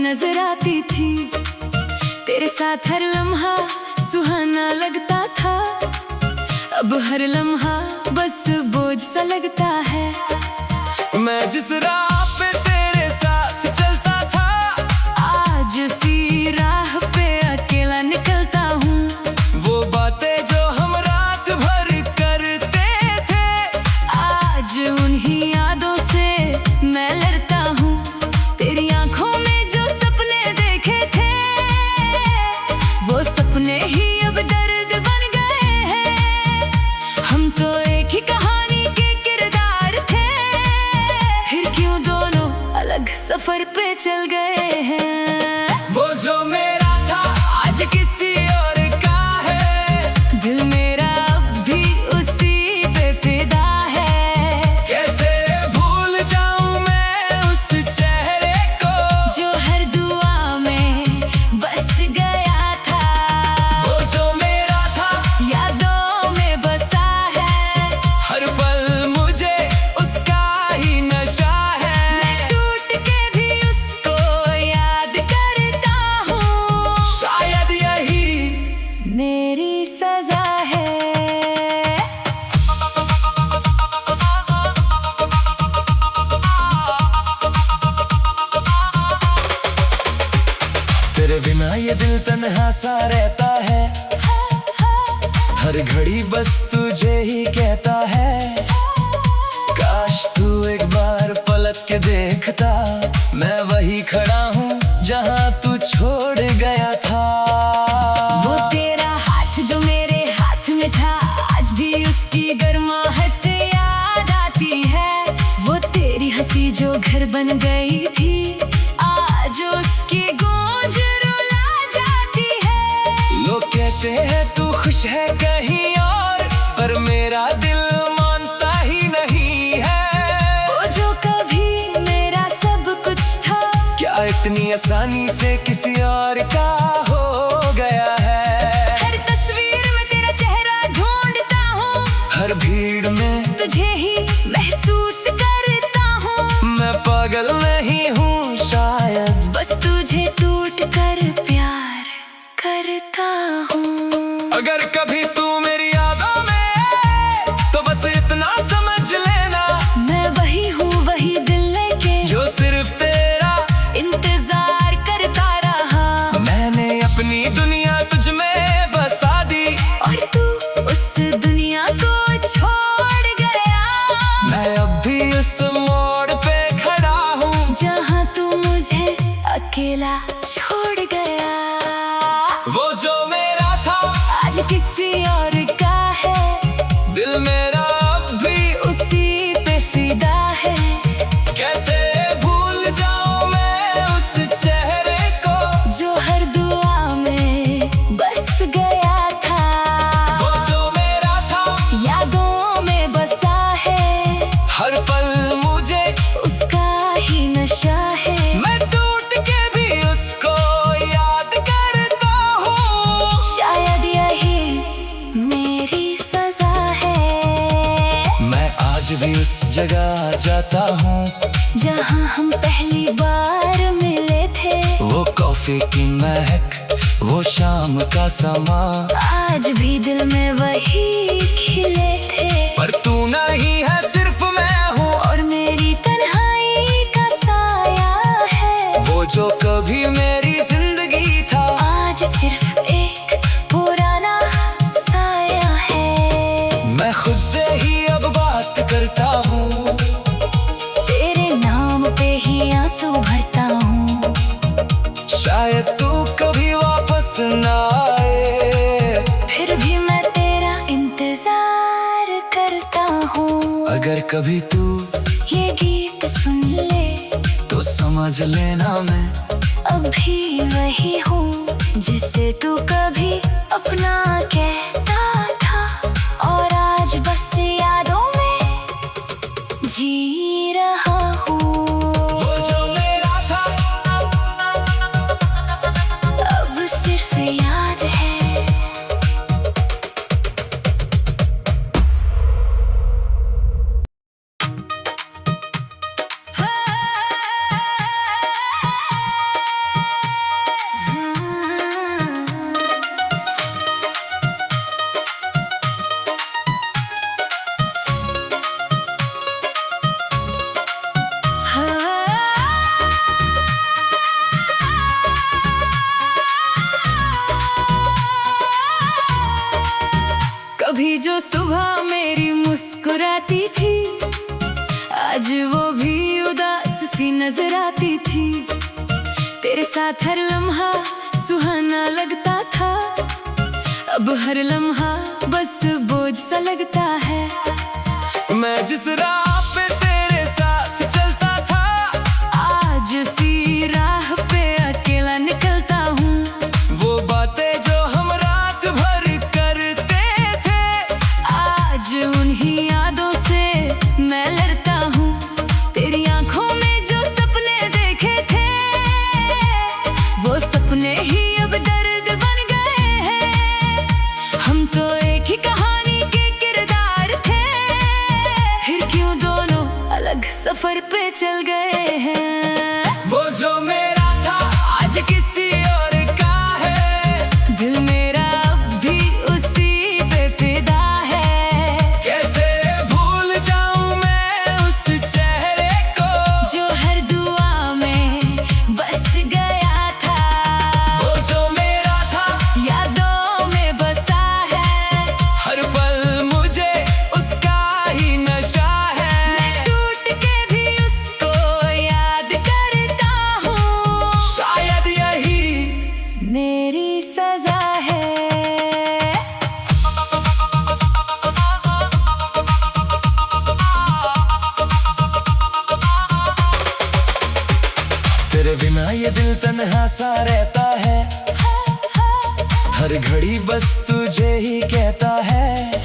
नजर आती थी। तेरे साथ हर लम्हा सुहाना लगता था। अब हर लम्हा बस बोझ सा लगता है। मैं जिस राह पे तेरे साथ चलता था, आज उसी राह पे अकेला निकलता हूँ। वो बातें जो हम रात भर करते थे, आज उन्हीं यादों से मैं लड़ता हूँ। तेरी आंखों में जो सपने देखे थे, वो सपने ही अब दर्द बन गए हैं। हम तो एक ही कहानी के किरदार थे, फिर क्यों दोनों अलग सफर पे चल गए हैं। वो जो मेरा था आज किसी और का है। दिल मेरा अब भी उसी पे फिदा है। कैसे भूल जाऊं मैं उस चेहरे को, जो हर दुआ में बस गया था। वो जो मेरा था यादों में बसा है। हर पल मुझे उसका ही नशा है। टूट के भी उसको याद करता हूँ। शायद यही मेरी सजा है। तेरे बिना ये दिल तन्हा सा रहता है। हर घड़ी बस तुझे ही कहता है। काश तू एक बार पलट के देखता, मैं वही खड़ा हूँ जहाँ तू छोड़ गया था। वो तेरा हाथ जो मेरे हाथ में था, आज भी उसकी गर्माहट याद आती है। वो तेरी हंसी जो घर बन गई थी, आज उसकी गूंज रुला जाती है। लोग कहते हैं तू खुश है कहीं और, पर मेरा दिल मानता ही नहीं है। वो जो कभी मेरा सब कुछ था, क्या इतनी आसानी से किसी और का हो गया है। हर तस्वीर में तेरा चेहरा ढूंढता हूँ। हर भीड़ में तुझे ही महसूस करता हूँ। मैं पागल नहीं हूँ शायद, बस तुझे टूट कर प्यार करता हूँ। अगर कभी तू मेरी यादों में आए, तो बस इतना समझ लेना, मैं वही हूँ वही दिल लेके जो सिर्फ तेरा इंतजार करता रहा। मैंने अपनी दुनिया तुझ में बसा दी, और तू उस दुनिया को छोड़ गया। मैं अब भी उस मोड़ पे खड़ा हूँ जहाँ तू मुझे अकेला छोड़ गया। वो जो मेरा था आज किसी और का है। दिल मेरा अब भी उसी पे फिदा है। कैसे भूल जाऊं मैं उस चेहरे को, जो हर दुआ में बस गया था। वो जो मेरा था यादों में बसा है। हर पल मुझे उसका ही नशा है। मैं टूट के भी उसको याद करता हूँ। शायद यही मेरी सजा है। मैं आज भी उस जगह जाता हूँ जहाँ हम पहली बार मिले थे। वो कॉफी की महक, वो शाम का समा, आज भी दिल में वही खिले थे। पर तू नहीं है सिर्फ मैं हूँ, और मेरी तन्हाई का साया है। वो जो कभी मेरी जिंदगी था, आज सिर्फ एक पुराना साया है। मैं खुद से ही अब बात करता हूँ, तेरे नाम पे ही आंसू भरता हूँ। शायद तू कभी वापस ना आए, फिर भी मैं तेरा इंतजार करता हूँ। अगर कभी तू ये गीत सुन ले, तो समझ लेना मैं अभी वही हूँ जिसे तू कभी अपना कहता था। और आज बस यादों में जी रहा हूँ। वो जो मेरा था अब सिर्फ याद है। नजर आती थी। तेरे साथ हर लम्हा सुहाना लगता था। अब हर लम्हा बस बोझ सा लगता है। मैं जिस राह पे तेरे साथ चलता था, आज उसी राह पे अकेला निकलता हूँ। वो बातें जो हम रात भर करते थे, आज उन्हीं यादों से मैं लड़ता हूँ। तेरी आंखों में जो सपने देखे थे, वो सपने ही अब दर्द बन गए हैं। हम तो एक ही कहानी के किरदार थे, फिर क्यों दोनों अलग सफर पे चल गए हैं। वो जो मेरा था आज किसी और का है, दिल मेरा अब भी उसी पे फिदा है। कैसे भूल जाऊं मैं उस चेहरे को, जो हर दुआ में बस गया था। वो जो मेरा था यादों में बसा है, हर पल मुझे उसका ही नशा है। टूट के भी उसको याद करता हूँ। शायद यही मेरी सजा है। तेरे बिना ये दिल तन्हा सा रहता है, हर घड़ी बस तुझे ही कहता है।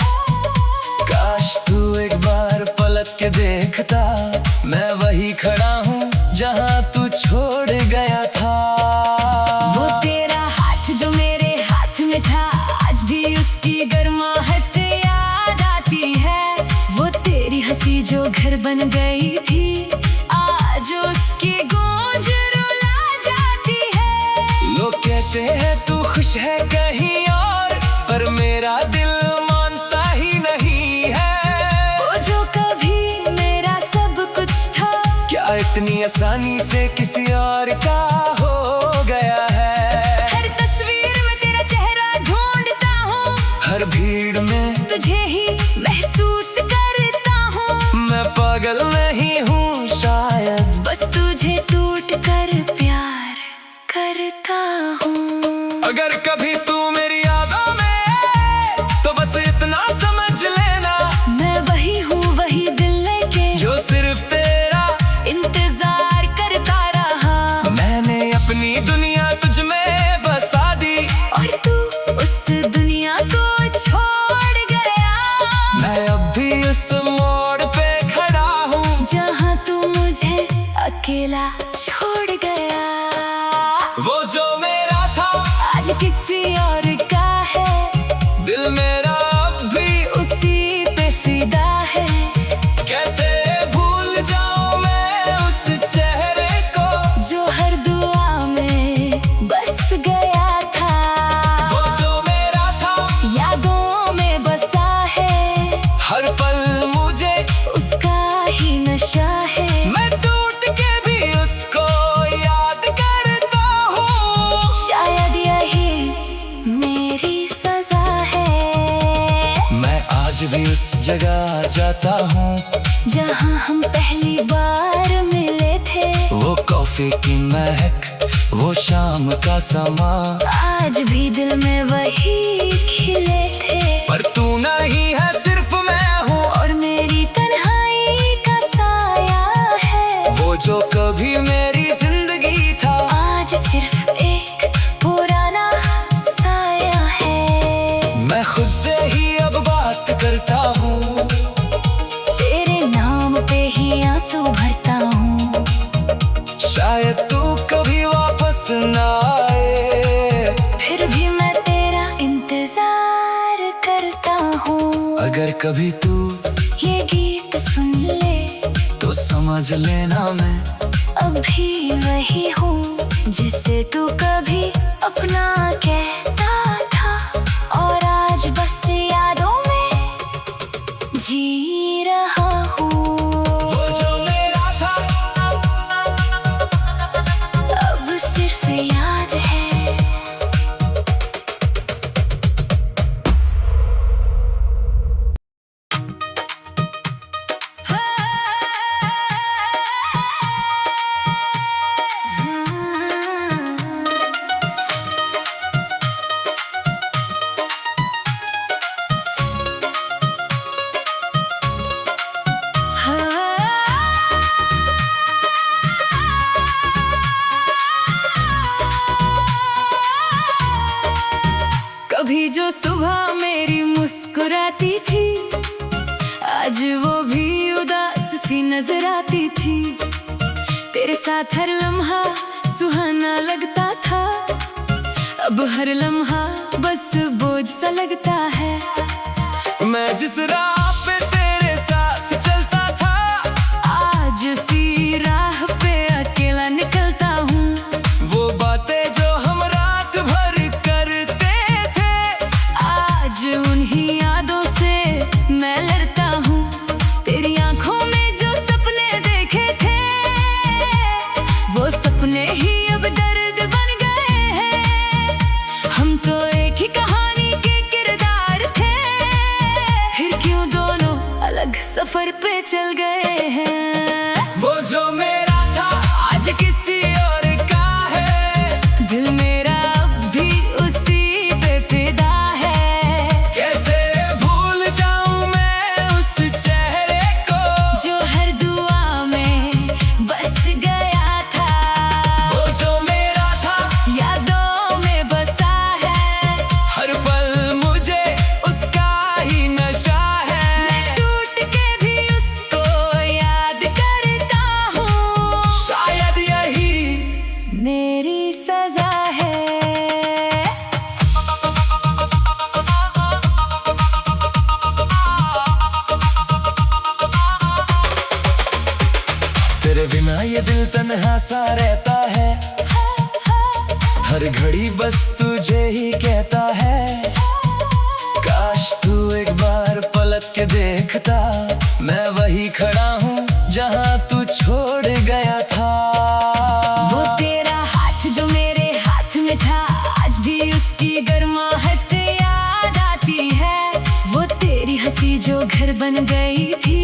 काश तू एक बार पलट के देखता, मैं वही खड़ा हूँ जहाँ तू छोड़ गया था। वो तेरा हाथ जो मेरे हाथ में था, आज भी उसकी गर्माहट याद आती है। वो तेरी हंसी जो घर बन गई थी, आज उसकी गूंज रुला जाती है। लोग कहते हैं तू खुश है कहीं और, पर मेरा दिल मानता ही नहीं है। वो जो कभी मेरा सब कुछ था, क्या इतनी आसानी से किसी और का हो गया है। हर तस्वीर में तेरा चेहरा ढूंढता हूँ, हर भीड़ में तुझे ही महसूस करता हूँ। मैं पागल नहीं हूँ शायद, बस तुझे टूट कर प्यार करता हूँ। अगर कभी तू मेरी यादों में आए, तो बस इतना समझ लेना, मैं वही हूँ वही दिल लेके, जो सिर्फ तेरा इंतजार करता रहा। मैंने अपनी दुनिया तुझ में बसा दी, और तू उस दुनिया को छोड़ गया। मैं अब भी उस मोड़ पे खड़ा हूँ, जहाँ तू मुझे अकेला छोड़ गया। वो जो मेरा था आज किसी और का है, दिल मेरा अब भी उसी पे फिदा है। कैसे भूल जाऊं मैं उस चेहरे को, जो हर दुआ में बस गया था। वो जो मेरा था यादों में बसा है, हर पल मुझे उसका ही नशा है। मैं टूट के भी उसको याद करता हूँ। शायद यही मेरी सजा है। मैं आज भी उस जगह जाता हूँ, जहाँ हम पहली बार मिले थे। वो कॉफी की महक, वो शाम का समा, आज भी दिल में वही खिले थे। पर तू नहीं है सिर्फ मैं हूँ, और मेरी तन्हाई का साया है। वो जो कभी मेरी जिंदगी था, आज सिर्फ एक पुराना साया है। मैं खुद से ही अब बात करता हूँ, तेरे नाम पे ही आंसू भरता हूँ। शायद तू कभी वापस ना आए, फिर भी मैं तेरा इंतजार करता हूँ। अगर कभी तू ये गीत सुन ले, तो समझ लेना मैं अभी वही हूँ, जिसे तू कभी अपना कहता था। और आज बस यादों में जी रहा हूँ। वो जो मेरा था अब सिर्फ याद है। नजर आती थी। तेरे साथ हर लम्हा सुहाना लगता था। अब हर लम्हा बस बोझ सा लगता है। मैं जिस राह पे तेरे साथ चलता था, आज उसी राह पे अकेला निकलता हूँ। वो बातें जो हम रात भर करते थे, आज उन्हीं यादों से मैं लड़ता हूँ। तेरी आंखों में जो सपने देखे थे, वो सपने ही अब दर्द बन गए हैं। हम तो एक ही कहानी के किरदार थे, फिर क्यों दोनों अलग सफर पे चल गए हैं। वो जो मेरा था आज किसी और का है। दिल मेरा अब भी उसी पे फिदा है। कैसे भूल जाऊं मैं उस चेहरे को, जो हर दुआ में बस गया था। वो जो मेरा था यादों में बसा है। हर पल मुझे उसका ही नशा है। टूट के भी उसको याद करता हूँ। शायद यही मेरी सजा है। तेरे बिना ये दिल तन्हा सा रहता है। हर घड़ी बस तुझे ही कहता है। काश तू एक बार पलट के देखता, मैं वही खड़ा हूँ जहाँ तू छोड़ गया था। वो तेरा हाथ जो मेरे हाथ में था, आज भी उसकी गर्माहट याद आती है। वो तेरी हंसी जो घर बन गई थी,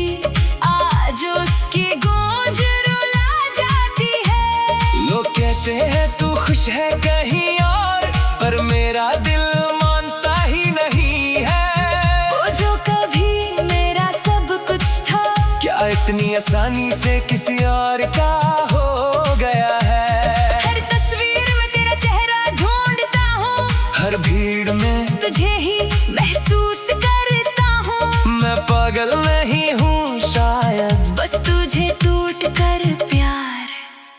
आज उसकी गूंज रुला जाती है। लोग कहते हैं तू खुश है कहीं और, पर मेरा दिल मानता ही नहीं है। वो जो कभी मेरा सब कुछ था, क्या इतनी आसानी से किसी और का हो गया है। हर तस्वीर में तेरा चेहरा ढूंढता हूँ। हर भीड़ में तुझे ही महसूस करता हूँ। मैं पागल नहीं हूँ शायद, बस तुझे टूट कर प्यार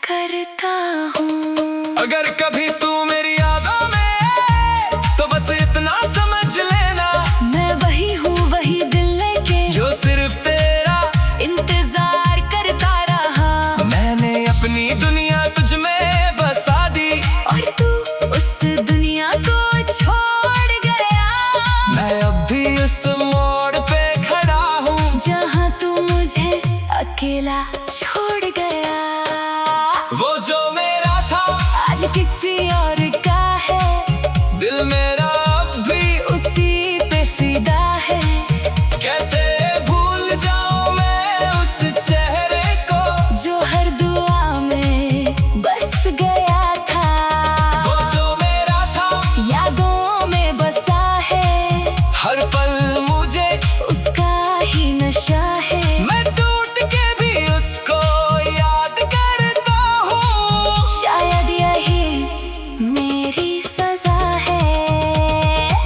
करता हूँ। अगर कभी तू मेरी यादों में, तो बस इतना समझ लेना, मैं वही हूँ वही दिल लेके, जो सिर्फ तेरा इंतजार करता रहा। मैंने अपनी दुनिया तुझ में बसा दी, और तू उस दुनिया को छोड़ गया। मैं अब भी उस मोड़ पे खड़ा हूँ, जहाँ तू मुझे अकेला छोड़ गया। वो जो मेरा था आज किसी और का है। दिल मेरा अब भी उसी पे फिदा है। कैसे भूल जाऊं मैं उस चेहरे को, जो हर दुआ में बस गया था। वो जो मेरा था यादों में बसा है। हर पल मुझे उसका ही नशा है। मैं टूट के भी उसको याद करता हूँ। शायद यही मेरी सजा है।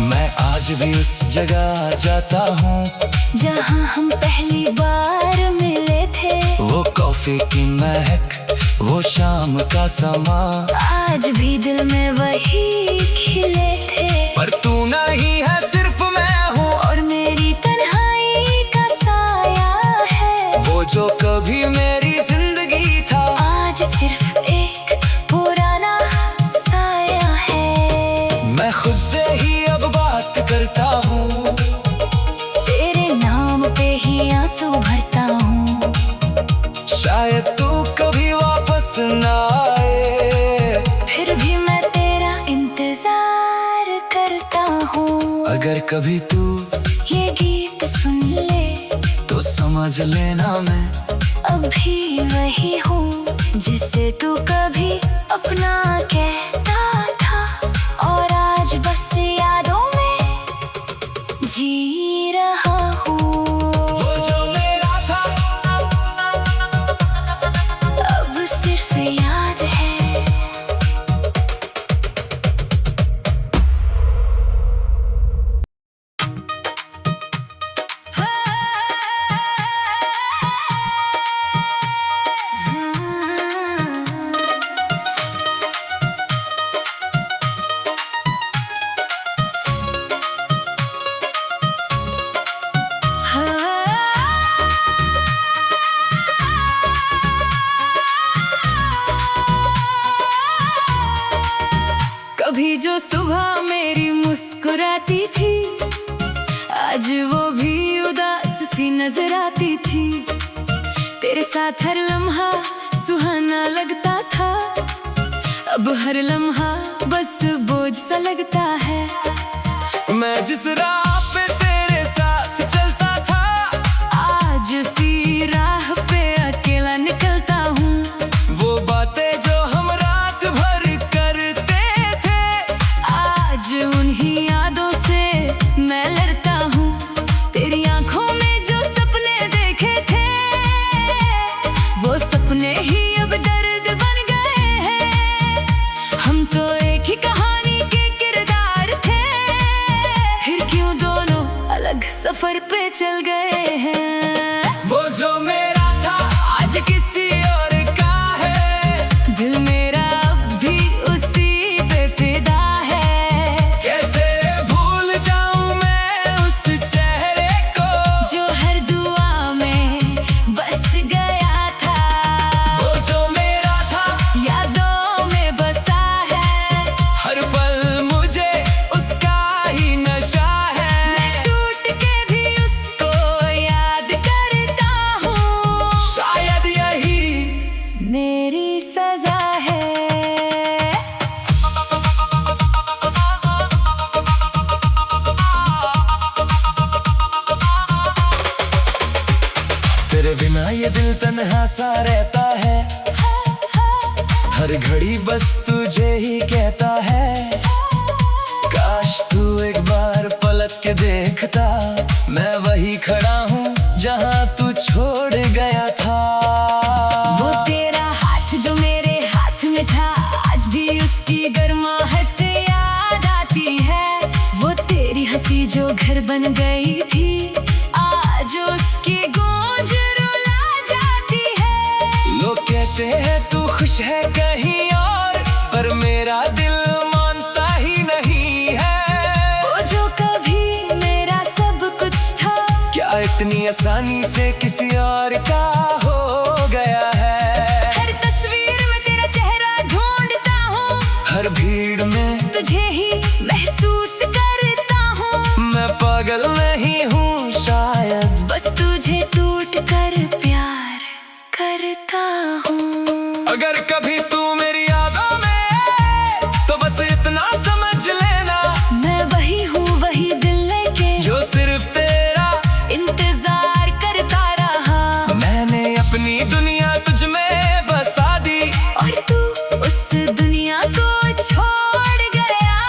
मैं आज भी उस जगह जाता हूँ, जहाँ हम पहली बार मिले थे। वो कॉफी की महक, वो शाम का समा, आज भी दिल में वही खिले थे। पर तू नहीं है सिर्फ मैं हूँ, और मेरी तन्हाई का साया है। वो जो कभी मेरी जिंदगी था, आज सिर्फ एक पुराना साया है। मैं खुद से ही अब बात करता हूँ, तेरे नाम पे ही आंसू भरता हूँ। शायद तू कभी वापस ना आए, फिर भी मैं तेरा इंतजार करता हूँ। अगर कभी तू ये गीत सुन ले, तो समझ लेना मैं अभी वही हूँ जिसे तू कभी अपना कहता था। और आज बस यादों में जी रहा हूँ। वो जो मेरा था अब सिर्फ याद है। जो सुबह मेरी मुस्कुराती थी, आज वो भी उदास सी नजर आती थी। तेरे साथ हर लम्हा सुहाना लगता था, अब हर लम्हा बस बोझ सा लगता है। मैं जिस राह पे तेरे साथ चलता था, आज उसी राह पे अकेला निकलता हूँ। वो बातें जो हम रात भर करते थे, आज उन्हीं यादों से मैं लड़ता हूँ। तेरी आंखों में जो सपने देखे थे, वो सपने ही अब दर्द बन गए हैं। हम तो एक ही कहानी के किरदार थे, फिर क्यों दोनों अलग सफर पे चल गए हैं। वो जो मेरा था आज किसी और का है, दिल मेरा अब भी उसी पे फिदा है। कैसे भूल जाऊं मैं उस चेहरे को, जो हर दुआ में बस गया था। वो जो मेरा था यादों में बसा है, हर पल मुझे उसका ही नशा है। टूट के भी उसको याद करता हूँ, शायद यही मेरी सजा है। तेरे बिना ये दिल तन्हा सा रहता है, हर घड़ी बस तुझे ही कहता है। काश तू एक बार पलट के देखता, मैं वही खड़ा हूँ जहाँ तू छोड़ गया था। वो तेरा हाथ जो मेरे हाथ में था, आज भी उसकी गर्माहट याद आती है। वो तेरी हंसी जो घर बन गई थी, आज उसकी गूंज रुला जाती है। लोग कहते हैं तू खुश है कहीं और, पर मेरा दिल मानता ही नहीं है। वो जो कभी मेरा सब कुछ था, क्या इतनी आसानी से किसी और का हो गया है। हर तस्वीर में तेरा चेहरा ढूंढता हूँ, हर भीड़ में तुझे ही महसूस करता हूँ। मैं पागल नहीं हूँ शायद, बस तुझे टूट कर प्यार करता हूँ। अगर कभी तू मेरी यादों में आए, तो बस इतना समझ लेना, मैं वही हूँ वही दिल लेके, जो सिर्फ तेरा इंतजार करता रहा। मैंने अपनी दुनिया तुझ में बसा दी, और तू उस दुनिया को छोड़ गया।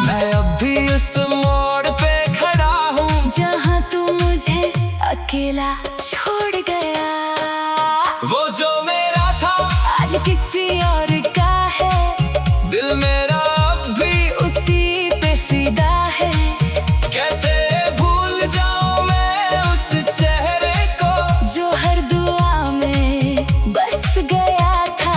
मैं अब भी उस मोड़ पे खड़ा हूँ, जहाँ तू मुझे अकेला छोड़ गया। वो जो मेरा था आज किसी और का है, दिल मेरा अब भी उसी पे फिदा है। कैसे भूल जाऊं मैं उस चेहरे को, जो हर दुआ में बस गया था।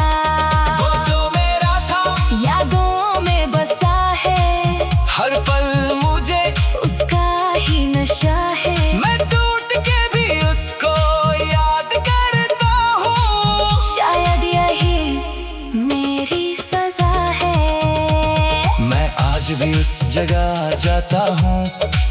वो जो मेरा था यादों में बसा है, हर पल मुझे उसका ही नशा है। मैं टूट के भी उसको याद करता हूँ, शायद यही मेरी सजा है। मैं आज भी उस जगह जाता हूँ,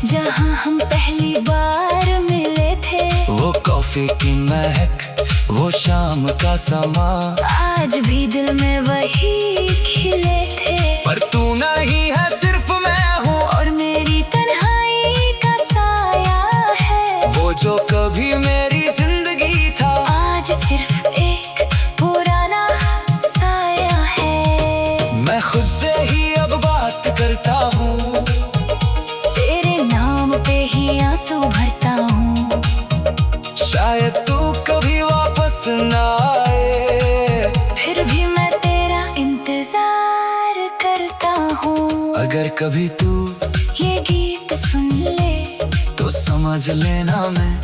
जहाँ हम पहली बार मिले थे। वो कॉफी की महक, वो शाम का समा, आज भी दिल में वही खिले थे। पर तू नहीं है सिर्फ मैं हूँ, और मेरी तन्हाई का साया है। वो जो कभी मेरी जिंदगी था, आज सिर्फ एक पुराना साया है। मैं खुद से ही अब बात करता हूँ, तेरे नाम पे ही आंसू भरता हूँ। शायद तू कभी वापस ना आए, फिर भी मैं तेरा इंतजार करता हूँ। अगर कभी तू ये गीत सुन ले, तो समझ लेना मैं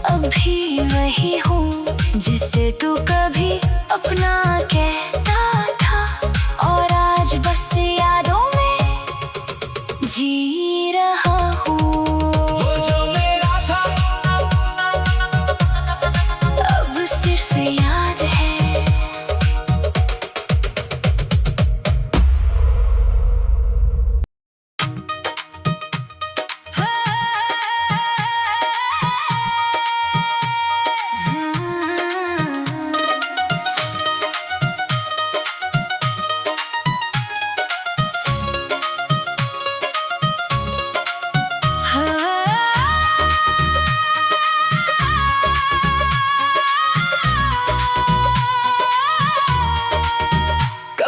अभी वही हूँ जिसे तू कभी अपना कहता था। और आज बस यादों में जी रहा हूँ। वो जो मेरा था अब सिर्फ याद है।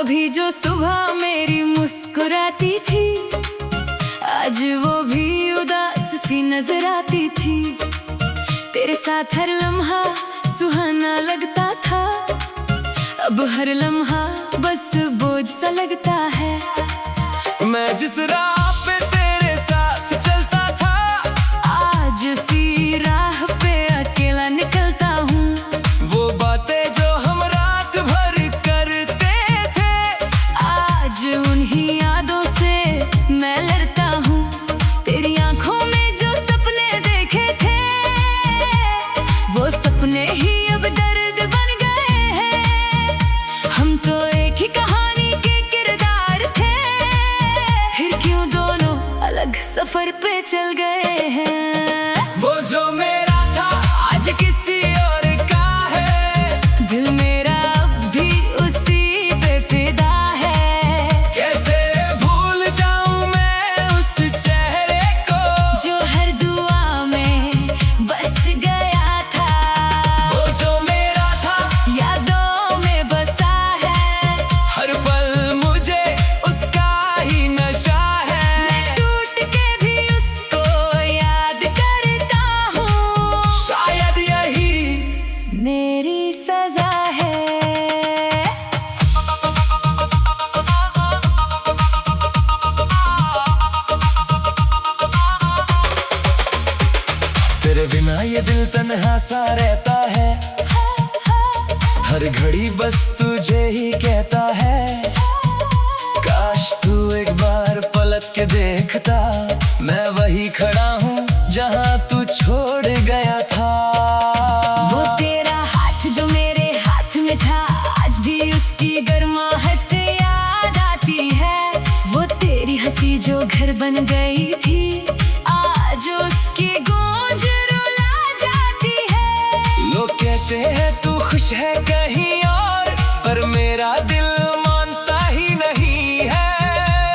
कभी जो सुबह मेरी मुस्कुराती थी, आज वो भी उदास सी नजर आती थी। तेरे साथ हर लम्हा सुहाना लगता था, अब हर लम्हा बस बोझ सा लगता है। मैं जिस राह पे तेरे साथ चलता था, आज उसी राह पे अकेला निकलता हूँ। वो बातें जो हम रात भर करते थे, आज उन्हीं यादों से मैं लड़ता हूँ। तेरी आंखों में जो सपने देखे थे, वो सपने ही अब दर्द बन गए हैं। हम तो एक ही कहानी के किरदार थे, फिर क्यों दोनों अलग सफर पे चल गए हैं। वो जो मेरा था आज किसी और का है, दिल मेरा अब भी उसी पे फिदा है। कैसे भूल जाऊं मैं उस चेहरे को, जो हर दुआ में बस गया था। वो जो मेरा था यादों में बसा है, हर पल मुझे उसका ही नशा है। टूट के भी उसको याद करता हूँ, शायद यही मेरी सजा है। तेरे बिना ये दिल तन्हा सा रहता है, हर घड़ी बस तुझे ही कहता है। काश तू एक बार पलट के देखता, मैं वही खड़ा हूँ जहाँ तू छोड़ गया था। वो तेरा हाथ जो मेरे हाथ में था, आज भी उसकी गर्माहट याद आती है। वो तेरी हंसी जो घर बन गई थी, आज उसकी गूंज रुला जाती है। लोग कहते हैं तू खुश है कहीं और, पर मेरा दिल मानता ही नहीं है।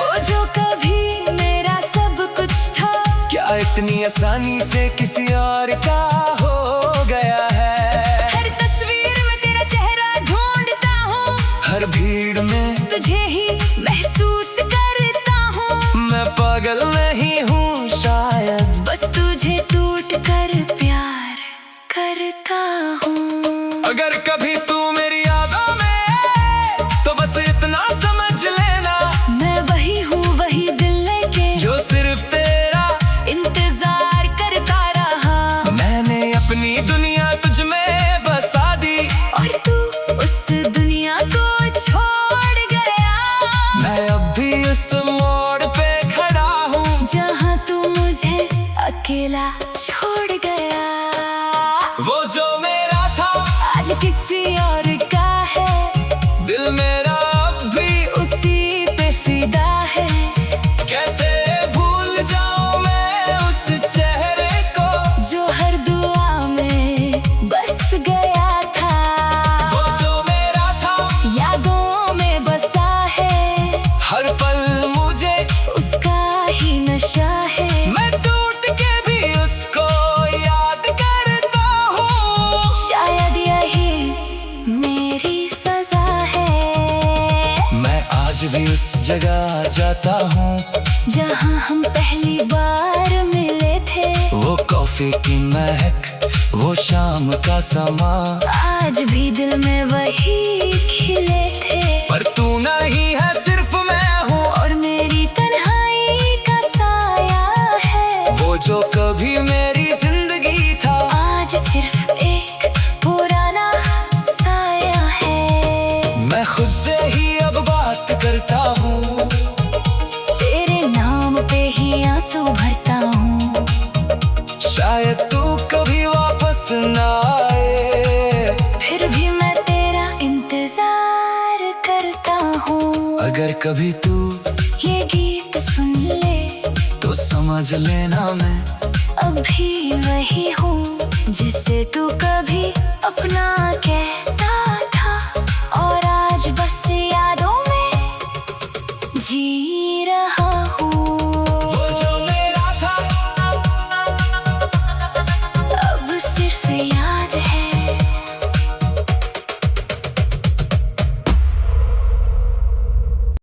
वो जो कभी मेरा सब कुछ था, क्या इतनी आसानी से किसी और का हो गया है। हर तस्वीर में तेरा चेहरा ढूंढता हूँ, हर भीड़ में तुझे ही महसूस करता हूँ। मैं पागल नहीं हूँ शायद, बस तुझे टूट कर प्यार करता हूँ। अगर कभी तू मेरी यादों में आए, तो बस इतना समझ लेना, मैं वही हूँ वही दिल लेके, जो सिर्फ तेरा इंतजार करता रहा। मैंने अपनी दुनिया तुझ में बसा दी, और तू उस दुनिया को छोड़ गया। मैं अब भी उस मोड़ पे खड़ा हूँ, जहाँ तू मुझे अकेला छोड़ गया। वो जो मेरा था आज किसी और का है, दिल मेरा अब भी उसी पे फिदा है। कैसे भूल जाऊं मैं उस चेहरे को, जो हर दुआ में बस गया था। वो जो मेरा था यादों में बसा है, हर पल मुझे उसका ही नशा है। मैं टूट के भी उसको याद करता हूँ, शायद यही मेरी सजा है। मैं आज भी उस जगह जाता हूँ, जहाँ हम पहली बार मिले थे। वो कॉफी की महक, वो शाम का समा, आज भी दिल में वही खिले थे। पर तू नहीं है सिर्फ मैं हूँ, और मेरी तन्हाई का साया है। वो जो कभी मेरी जिंदगी था, आज सिर्फ एक पुराना साया है। मैं खुद से ही अब बात करता हूँ, तेरे नाम पे ही आंसू भरता हूँ। शायद तू कभी वापस ना आए, फिर भी मैं तेरा इंतजार करता हूँ। अगर कभी तू ये गीत सुन ले, तो समझ लेना मैं अभी वही हूँ, जिसे तू कभी अपना कहता था। और आज बस यादों में जी रहा